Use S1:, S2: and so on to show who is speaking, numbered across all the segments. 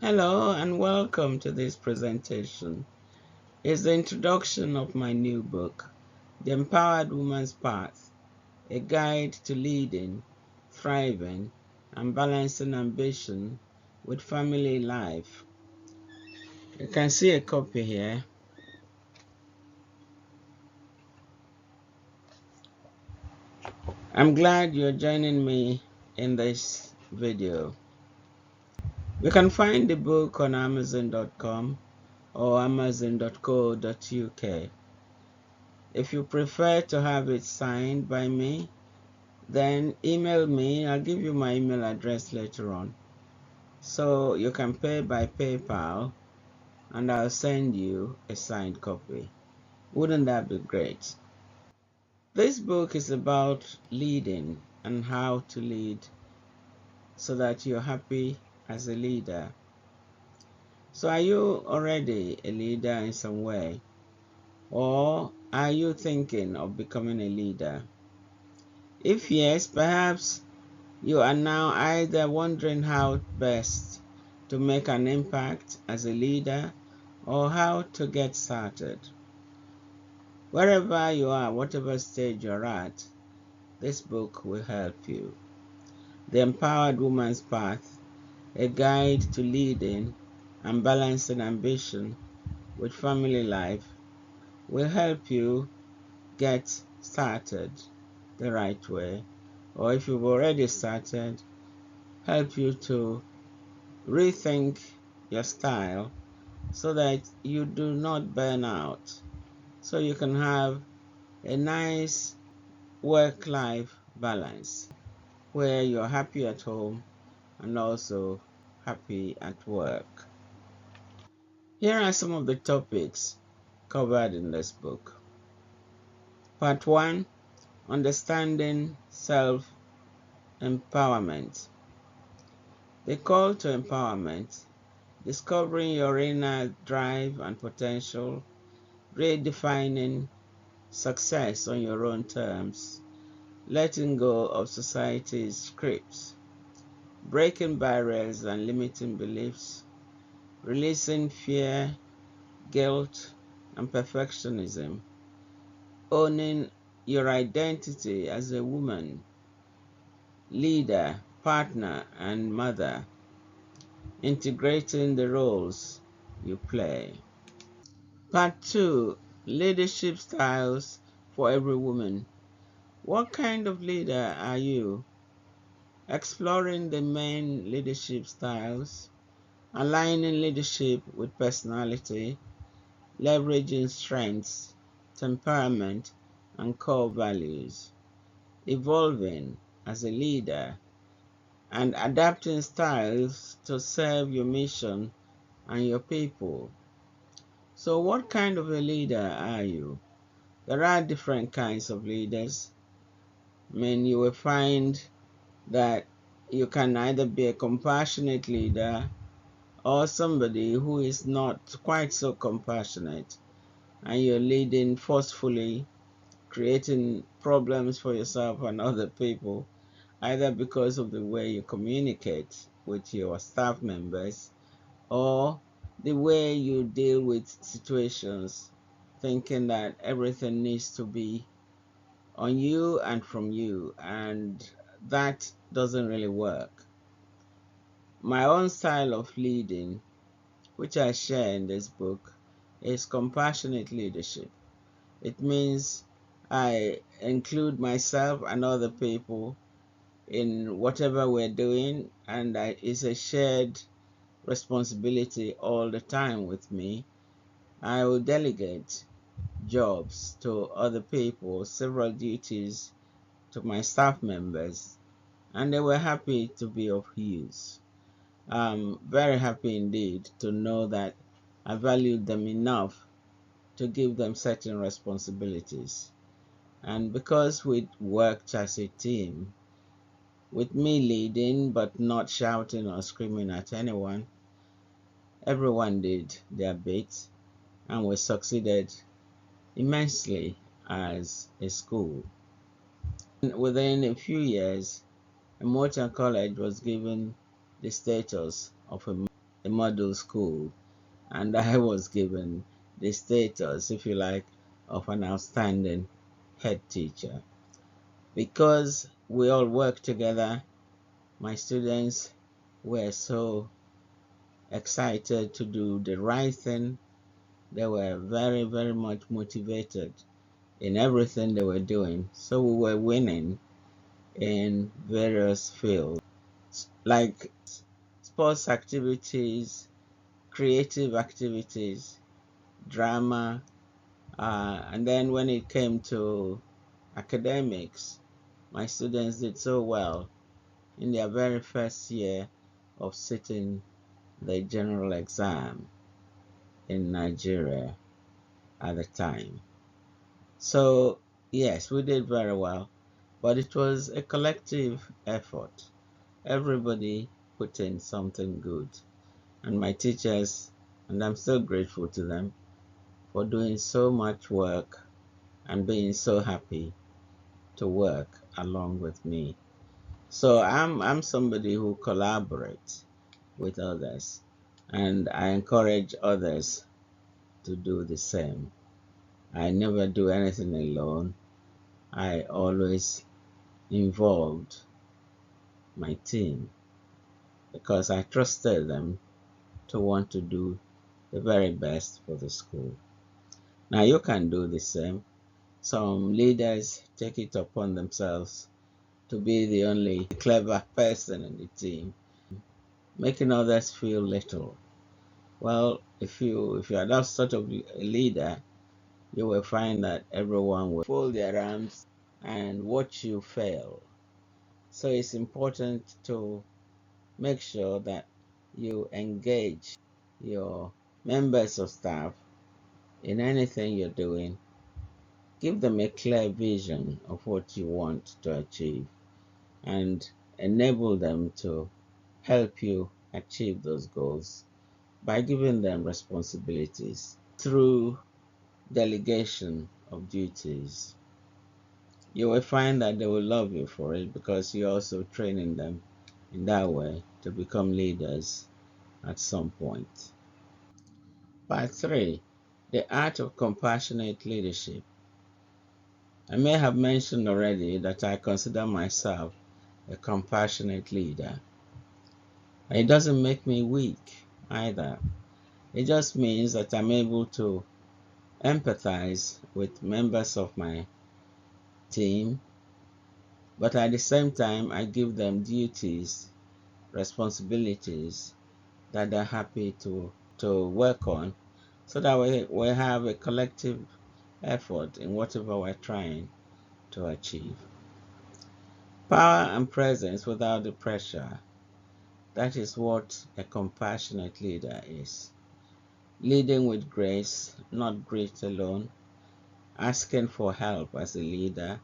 S1: Hello and welcome to this presentation. It's the introduction of my new book, The Empowered Woman's Path, a guide to leading, thriving, and balancing ambition with family life. You can see a copy here. I'm glad you're joining me in this video. You can find the book on Amazon.com or Amazon.co.uk. If you prefer to have it signed by me, then email me. I'll give you my email address later on. So you can pay by PayPal and I'll send you a signed copy. Wouldn't that be great? This book is about leading and how to lead so that you're happy as a leader. So are you already a leader in some way? Or are you thinking of becoming a leader? If yes, perhaps you are now either wondering how best to make an impact as a leader or how to get started. Wherever you are, whatever stage you're at, this book will help you. The Empowered Woman's Path, a guide to leading and balancing ambition with family life, will help you get started the right way, or if you've already started, help you to rethink your style so that you do not burn out, so you can have a nice work-life balance where you're happy at home and also happy at work. Here are some of the topics covered in this book. Part 1, Understanding Self-Empowerment. The call to empowerment: discovering your inner drive and potential, redefining success on your own terms, letting go of society's scripts, breaking barriers and limiting beliefs, releasing fear, guilt, and perfectionism, owning your identity as a woman, leader, partner, and mother, integrating the roles you play. Part 2, Leadership Styles for Every Woman. What kind of leader are you? Exploring the main leadership styles, aligning leadership with personality, leveraging strengths, temperament, and core values, evolving as a leader, and adapting styles to serve your mission and your people. So what kind of a leader are you? There are different kinds of leaders. You will find that you can either be a compassionate leader or somebody who is not quite so compassionate and you're leading forcefully, creating problems for yourself and other people, either because of the way you communicate with your staff members or the way you deal with situations, thinking that everything needs to be on you and from you, and that doesn't really work. My own style of leading, which I share in this book, is compassionate leadership. It means I include myself and other people in whatever we're doing, and it's a shared responsibility all the time with me. I will delegate jobs to other people, several duties to my staff members, and they were happy to be of use. I'm very happy indeed to know that I valued them enough to give them certain responsibilities. And because we worked as a team, with me leading but not shouting or screaming at anyone, everyone did their bit and we succeeded immensely as a school. And within a few years, Emotion College was given the status of a a model school, and I was given the status, if you like, of an outstanding head teacher. Because we all work together, my students were so excited to do the right thing. They were very, very much motivated in everything they were doing. So we were winning in various fields like sports activities, creative activities, drama, and then when it came to academics, my students did so well in their very first year of sitting the general exam in Nigeria at the time. So, yes, we did very well, but it was a collective effort. Everybody put in something good. And my teachers, and I'm so grateful to them for doing so much work and being so happy to work along with me. So I'm somebody who collaborates with others, and I encourage others to do the same. I never do anything alone. I always involved my team because I trusted them to want to do the very best for the school. Now you can do the same. Some leaders take it upon themselves to be the only clever person in the team, making others feel little. Well, if you are that sort of a leader, you will find that everyone will fold their arms and watch you fail. So it's important to make sure that you engage your members of staff in anything you're doing. Give them a clear vision of what you want to achieve and enable them to help you achieve those goals by giving them responsibilities through delegation of duties. You will find that they will love you for it because you're also training them in that way to become leaders at some point. Part 3, the art of compassionate leadership. I may have mentioned already that I consider myself a compassionate leader. It doesn't make me weak either. It just means that I'm able to empathize with members of my team, but at the same time, I give them duties, responsibilities that they're happy to work on so that we have a collective effort in whatever we're trying to achieve. Power and presence without the pressure. That is what a compassionate leader is. Leading with grace, not grit alone. Asking for help as a leader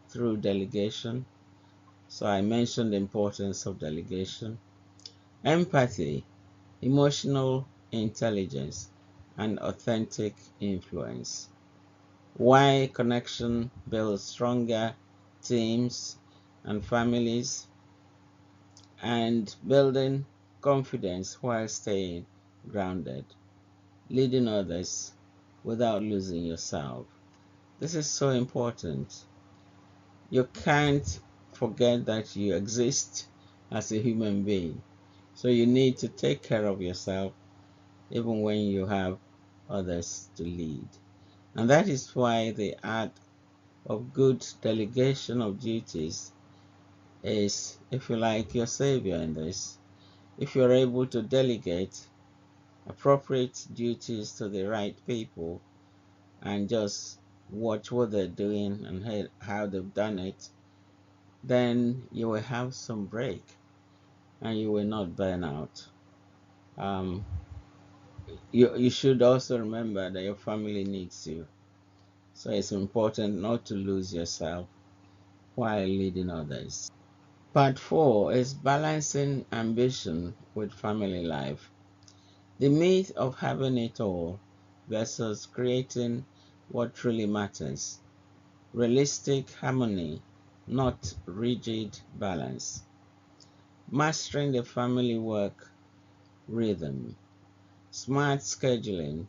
S1: through delegation. So I mentioned the importance of delegation. Empathy, emotional intelligence, and authentic influence. Why connection builds stronger teams and families, and building confidence while staying grounded. Leading others without losing yourself. This is so important. You can't forget that you exist as a human being. So you need to take care of yourself even when you have others to lead. And that is why the art of good delegation of duties is, if you like, your savior in this. If you're able to delegate appropriate duties to the right people and just watch what they're doing and how they've done it, then you will have some break and you will not burn out. Um, you should also remember that your family needs you. So it's important not to lose yourself while leading others. Part 4 is balancing ambition with family life. The myth of having it all versus creating what truly matters. Realistic harmony, not rigid balance. Mastering the family work rhythm, smart scheduling,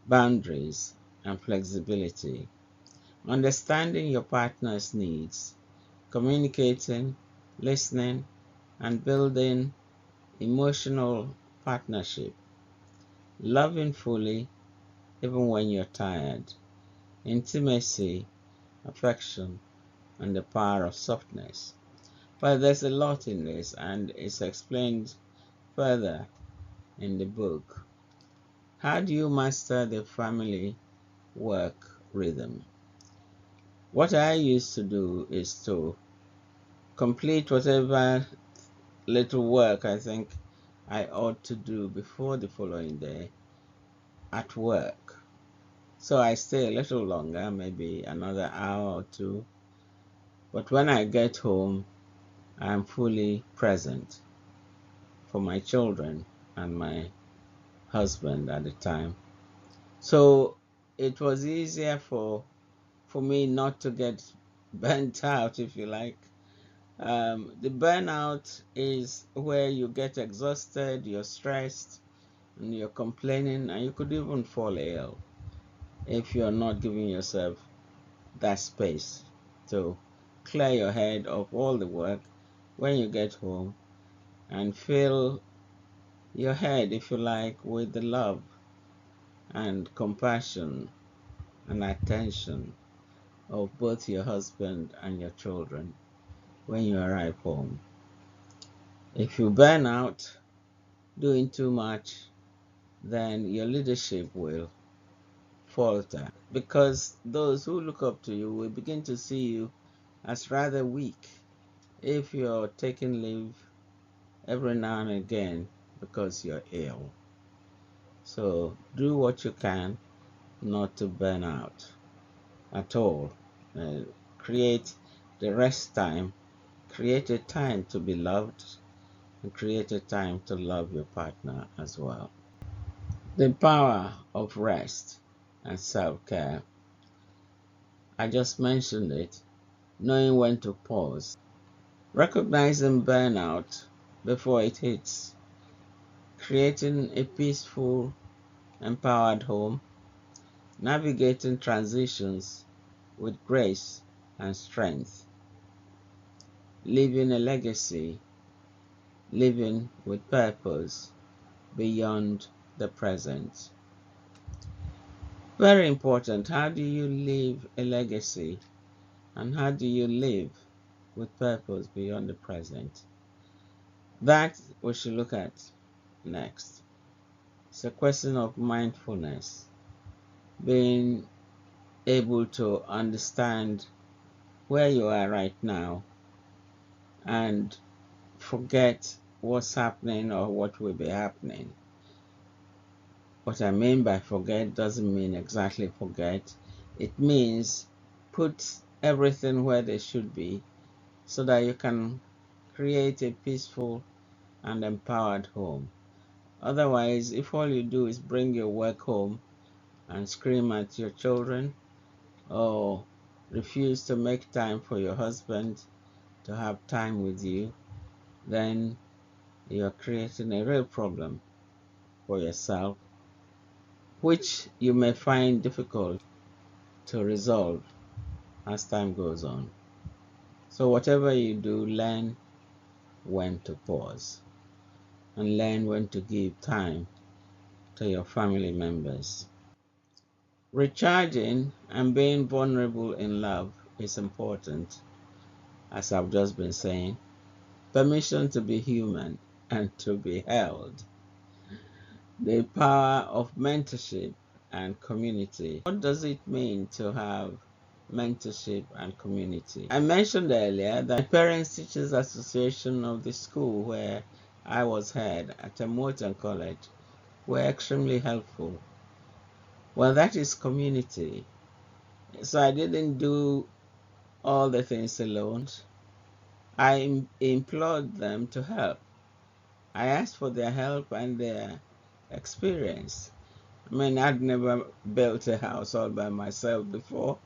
S1: boundaries, and flexibility, understanding your partner's needs, communicating, listening, and building emotional partnership, loving fully even when you're tired, intimacy, affection, and the power of softness. But there's a lot in this, and it's explained further in the book. How do you master the family work rhythm? What I used to do is to complete whatever little work I think I ought to do before the following day at work. So I stay a little longer, maybe another hour or two. But when I get home, I'm fully present for my children and my husband at the time. So it was easier for me not to get burnt out, if you like. The burnout is where you get exhausted, you're stressed, and you're complaining, and you could even fall ill if you're not giving yourself that space to clear your head of all the work when you get home and fill your head, if you like, with the love and compassion and attention of both your husband and your children when you arrive home. If you burn out doing too much, then your leadership will falter because those who look up to you will begin to see you as rather weak if you're taking leave every now and again because you're ill. So do what you can not to burn out at all. Uh, Create the rest time, create a time to be loved, and create a time to love your partner as well. The power of rest and self-care. I just mentioned it. Knowing when to pause, recognizing burnout before it hits, creating a peaceful, empowered home, navigating transitions with grace and strength, leaving a legacy, living with purpose beyond the present. Very important. How do you leave a legacy and how do you live with purpose beyond the present? That we should look at next. It's a question of mindfulness, being able to understand where you are right now and forget what's happening or what will be happening. What I mean by forget doesn't mean exactly forget. It means put everything where they should be so that you can create a peaceful and empowered home. Otherwise, if all you do is bring your work home and scream at your children or refuse to make time for your husband to have time with you, then you're creating a real problem for yourself, which you may find difficult to resolve as time goes on. So whatever you do, learn when to pause and learn when to give time to your family members. Recharging and being vulnerable in love is important, as I've just been saying. Permission to be human and to be held. The power of mentorship and community. What does it mean to have mentorship and community? I mentioned earlier that the Parents Teachers Association of the school where I was head at Morton College were extremely helpful. Well, that is community. So I didn't do all the things alone. I implored them to help. I asked for their help and their experience. I mean, I'd never built a house all by myself before,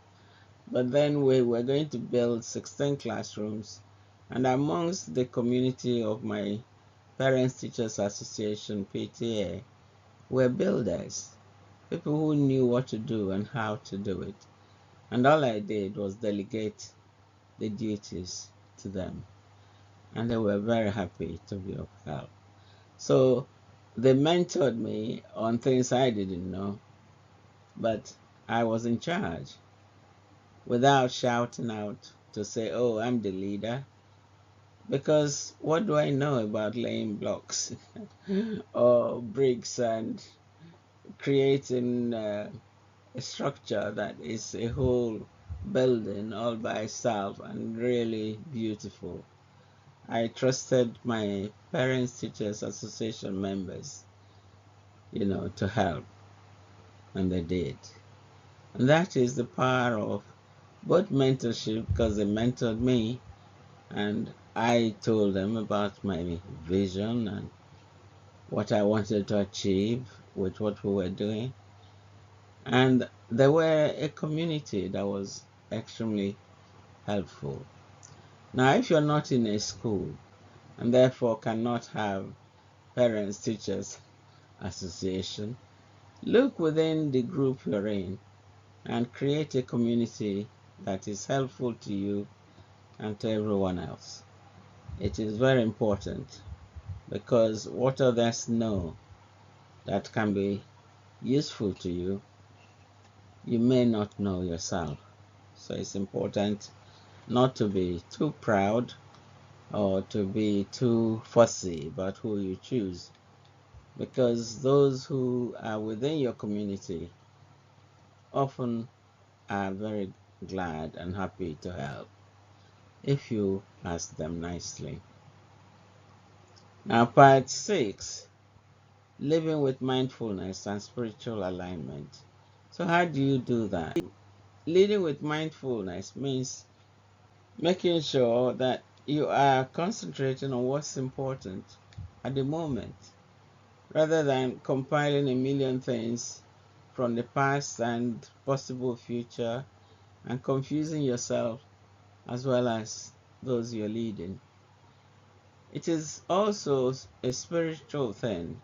S1: but then we were going to build 16 classrooms, and amongst the community of my Parents Teachers Association, PTA, were builders, people who knew what to do and how to do it. And all I did was delegate the duties to them. And they were very happy to be of help. So they mentored me on things I didn't know, but I was in charge without shouting out to say, oh, I'm the leader. Because what do I know about laying blocks or bricks and creating a structure that is a whole building all by itself and really beautiful? I trusted my Parents Teachers Association members, to help, and they did. And that is the power of both mentorship, because they mentored me and I told them about my vision and what I wanted to achieve with what we were doing. And they were a community that was extremely helpful. Now, if you're not in a school and therefore cannot have Parents Teachers Association, look within the group you're in and create a community that is helpful to you and to everyone else. It is very important, because what others know that can be useful to you, you may not know yourself. So it's important not to be too proud or to be too fussy about who you choose, because those who are within your community often are very glad and happy to help if you ask them nicely. Now, part 6, living with mindfulness and spiritual alignment. So how do you do that? Leading with mindfulness means making sure that you are concentrating on what's important at the moment, rather than compiling a million things from the past and possible future and confusing yourself as well as those you're leading. It is also a spiritual thing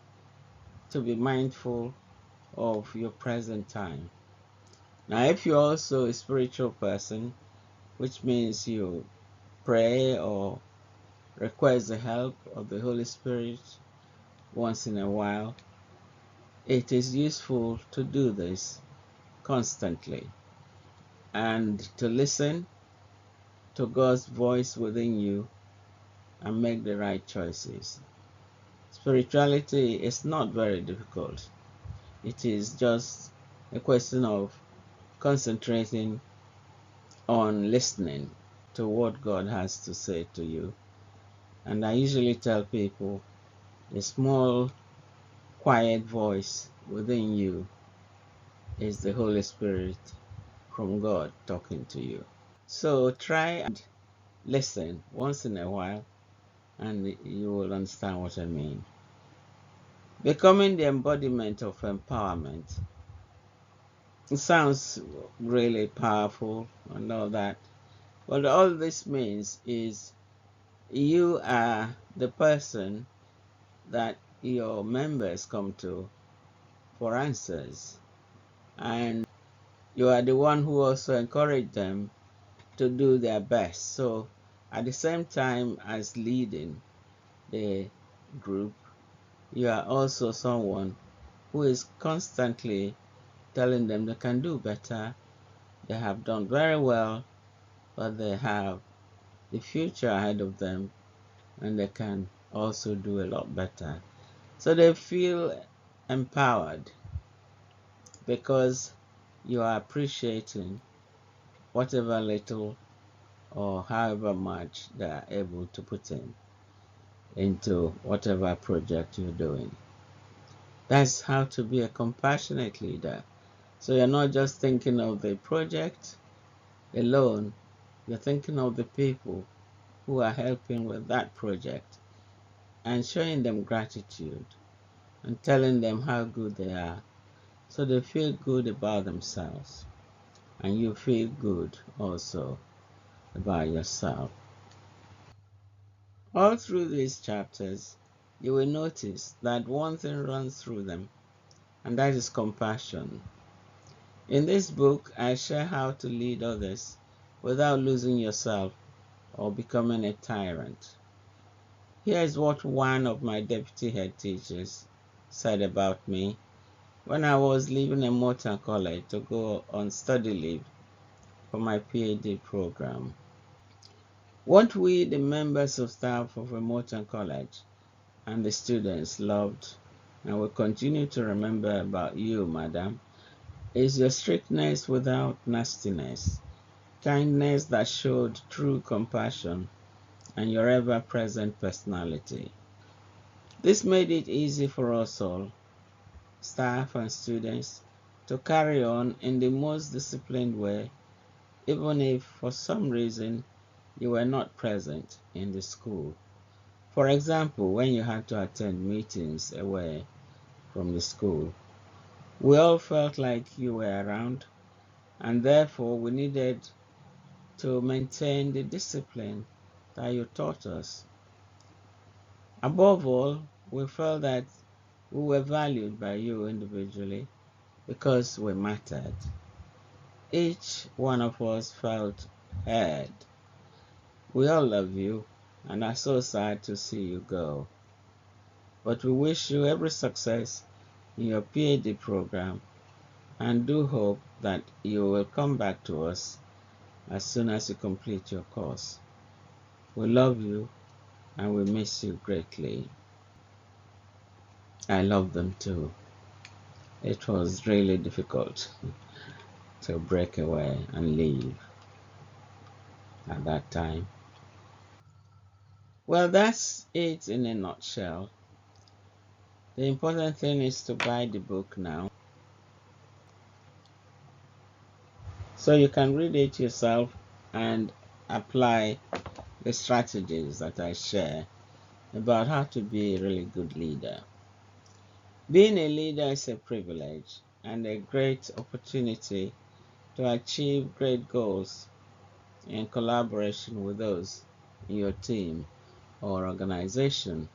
S1: to be mindful of your present time. Now, if you're also a spiritual person, which means you pray or request the help of the Holy Spirit once in a while, it is useful to do this constantly and to listen to God's voice within you and make the right choices. Spirituality is not very difficult. It is just a question of concentrating on listening to what God has to say to you. And I usually tell people a small, quiet voice within you is the Holy Spirit from God talking to you. So try and listen once in a while, and you will understand what I mean. Becoming the embodiment of empowerment. It sounds really powerful and all that. But all this means is you are the person that your members come to for answers. And you are the one who also encourage them to do their best. So at the same time as leading the group, you are also someone who is constantly telling them they can do better. They have done very well, but they have the future ahead of them, and they can also do a lot better. So they feel empowered because you are appreciating whatever little or however much they are able to put into whatever project you're doing. That's how to be a compassionate leader. So you're not just thinking of the project alone, you're thinking of the people who are helping with that project and showing them gratitude and telling them how good they are, so they feel good about themselves and you feel good also about yourself. All through these chapters, you will notice that one thing runs through them, and that is compassion. In this book, I share how to lead others without losing yourself or becoming a tyrant. Here is what one of my deputy head teachers said about me when I was leaving a motor college to go on study leave for my PhD program. What we, the members of staff of a motor college, and the students loved and will continue to remember about you, madam, is your strictness without nastiness, kindness that showed true compassion, and your ever-present personality. This made it easy for us all, staff and students, to carry on in the most disciplined way, even if for some reason you were not present in the school. For example, when you had to attend meetings away from the school, we all felt like you were around, and therefore we needed to maintain the discipline that you taught us. Above all, we felt that we were valued by you individually because we mattered. Each one of us felt heard. We all love you and are so sad to see you go. But we wish you every success in your PhD program and do hope that you will come back to us as soon as you complete your course. We love you and we miss you greatly. I love them too. It was really difficult to break away and leave at that time. Well, that's it in a nutshell. The important thing is to buy the book now so you can read it yourself and apply the strategies that I share about how to be a really good leader. Being a leader is a privilege and a great opportunity to achieve great goals in collaboration with those in your team or organization.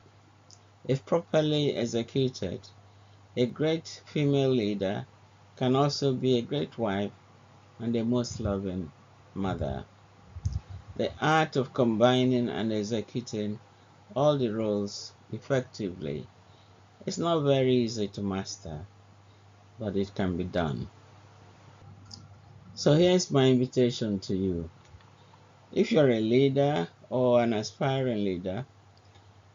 S1: If properly executed, a great female leader can also be a great wife and a most loving mother. The art of combining and executing all the roles effectively is not very easy to master, but it can be done. So here's my invitation to you. If you're a leader or an aspiring leader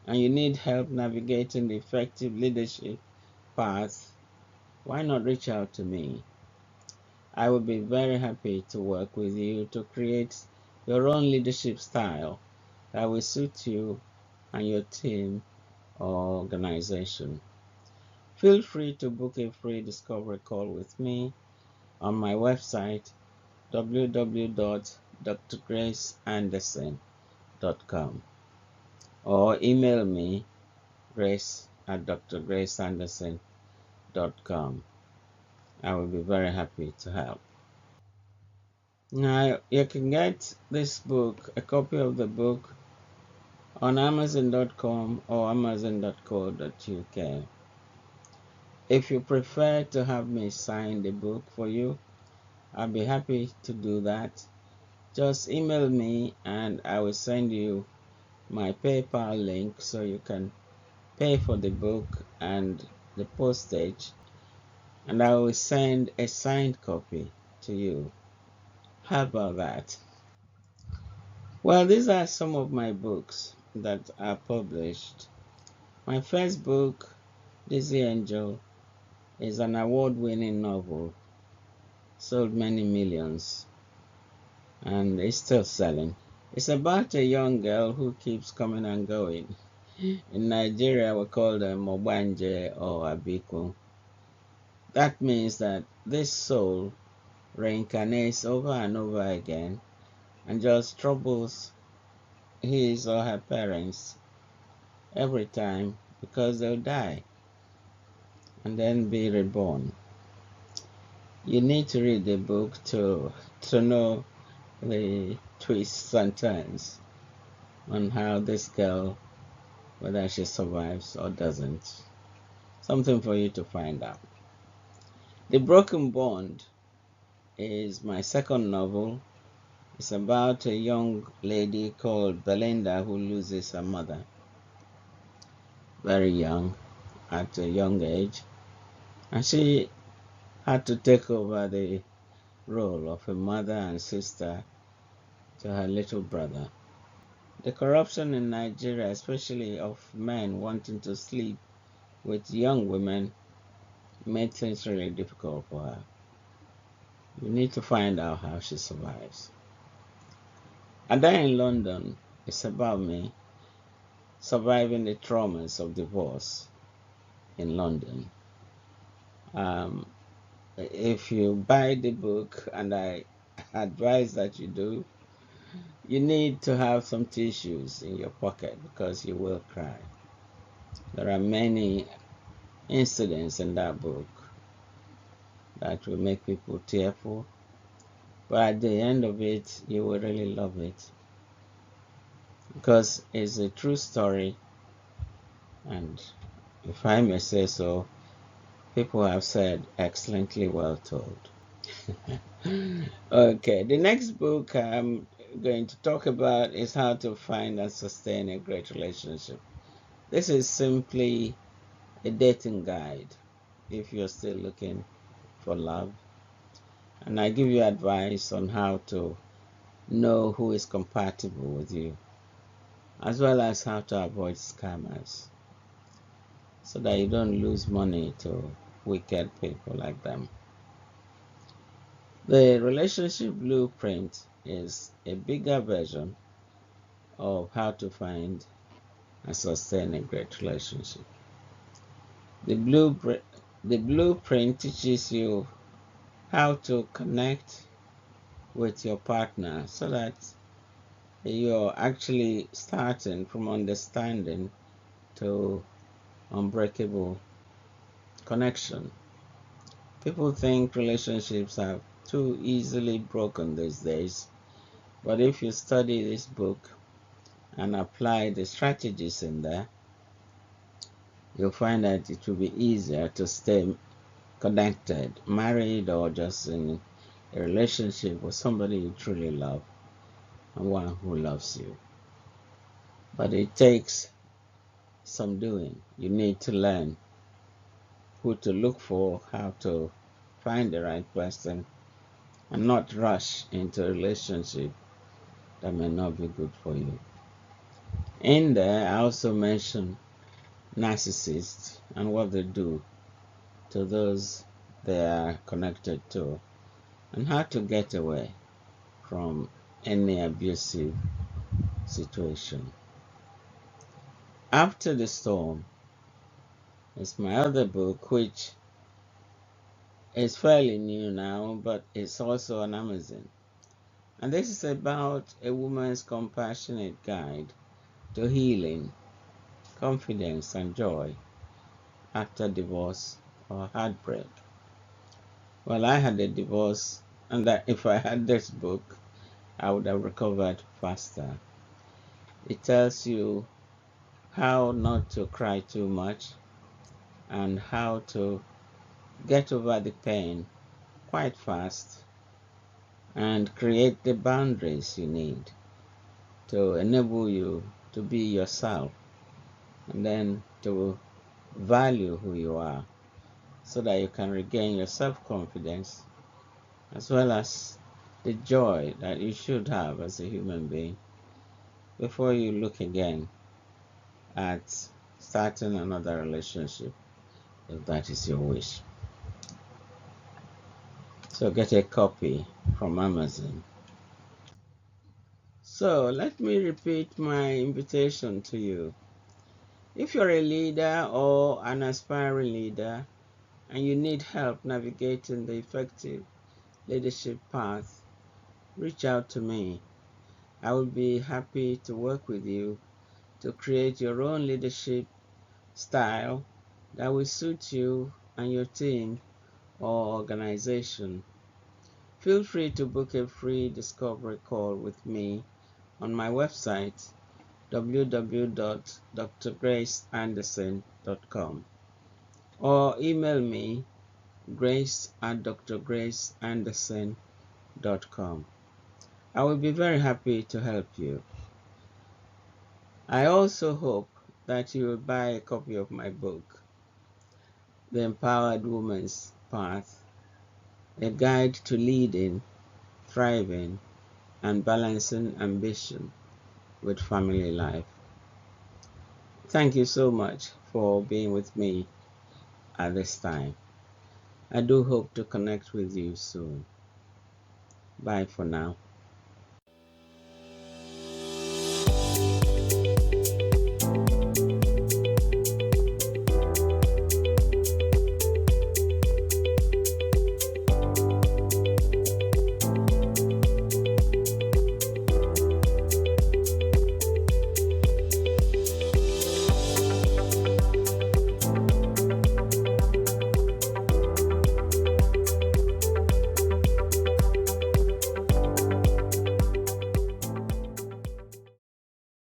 S1: and you need help navigating the effective leadership path, why not reach out to me? I will be very happy to work with you to create your own leadership style that will suit you and your team or organization. Feel free to book a free discovery call with me on my website www.drgraceanderson.com or email me grace@drgraceanderson.com. I will be very happy to help. Now, you can get this book, a copy of the book, on Amazon.com or Amazon.co.uk. If you prefer to have me sign the book for you, I'll be happy to do that. Just email me and I will send you my PayPal link so you can pay for the book and the postage, and I will send a signed copy to you. How about that? Well, these are some of my books that are published. My first book, Dizzy Angel, is an award-winning novel, sold many millions, and is still selling. It's about a young girl who keeps coming and going. In Nigeria, we call them Obanje or Abiku. That means that this soul reincarnates over and over again and just troubles his or her parents every time because they'll die and then be reborn. You need to read the book to know the twists and turns on how this girl whether she survives or doesn't. Something for you to find out. The Broken Bond is my second novel. It's about a young lady called Belinda who loses her mother very young, at a young age, and she had to take over the role of a mother and sister to her little brother. The corruption in Nigeria, especially of men wanting to sleep with young women, made things really difficult for her. You need to find out how she survives. And then in London, it's about me surviving the traumas of divorce in London. If you buy the book, and I advise that you do, you need to have some tissues in your pocket because you will cry. There are many incidents in that book that will make people tearful, but at the end of it, you will really love it because it's a true story, and if I may say so, people have said excellently well told. Okay, the next book I'm going to talk about is How to Find and Sustain a Great Relationship. This is simply a dating guide if you're still looking for love, and I give you advice on how to know who is compatible with you, as well as how to avoid scammers so that you don't lose money to wicked people like them. The relationship blueprint is a bigger version of how to find and sustain a great relationship. The blueprint teaches you how to connect with your partner so that you're actually starting from understanding to unbreakable connection. People think relationships are too easily broken these days, but if you study this book and apply the strategies in there, you'll find that it will be easier to stay connected, married, or just in a relationship with somebody you truly love and one who loves you. But it takes some doing. You need to learn who to look for, how to find the right person, and not rush into a relationship that may not be good for you. In there, I also mention narcissists and what they do to those they are connected to, and how to get away from any abusive situation. After the Storm is my other book, which is fairly new now, but it's also on Amazon. And this is about a woman's compassionate guide to healing, confidence, and joy after divorce or heartbreak. Well, I had a divorce, and that if I had this book, I would have recovered faster. It tells you how not to cry too much and how to get over the pain quite fast and create the boundaries you need to enable you to be yourself and then to value who you are so that you can regain your self-confidence as well as the joy that you should have as a human being before you look again at starting another relationship if that is your wish. So get a copy from Amazon. So let me repeat my invitation to you. If you're a leader or an aspiring leader and you need help navigating the effective leadership path, reach out to me. I will be happy to work with you to create your own leadership style that will suit you and your team or organization. Feel free to book a free discovery call with me on my website www.drgraceanderson.com, or email me grace@drgraceanderson.com. I will be very happy to help you. I also hope that you will buy a copy of my book, The Empowered Woman's Path, a guide to leading, thriving, and balancing ambition with family life. Thank you so much for being with me at this time. I do hope to connect with you soon. Bye for now.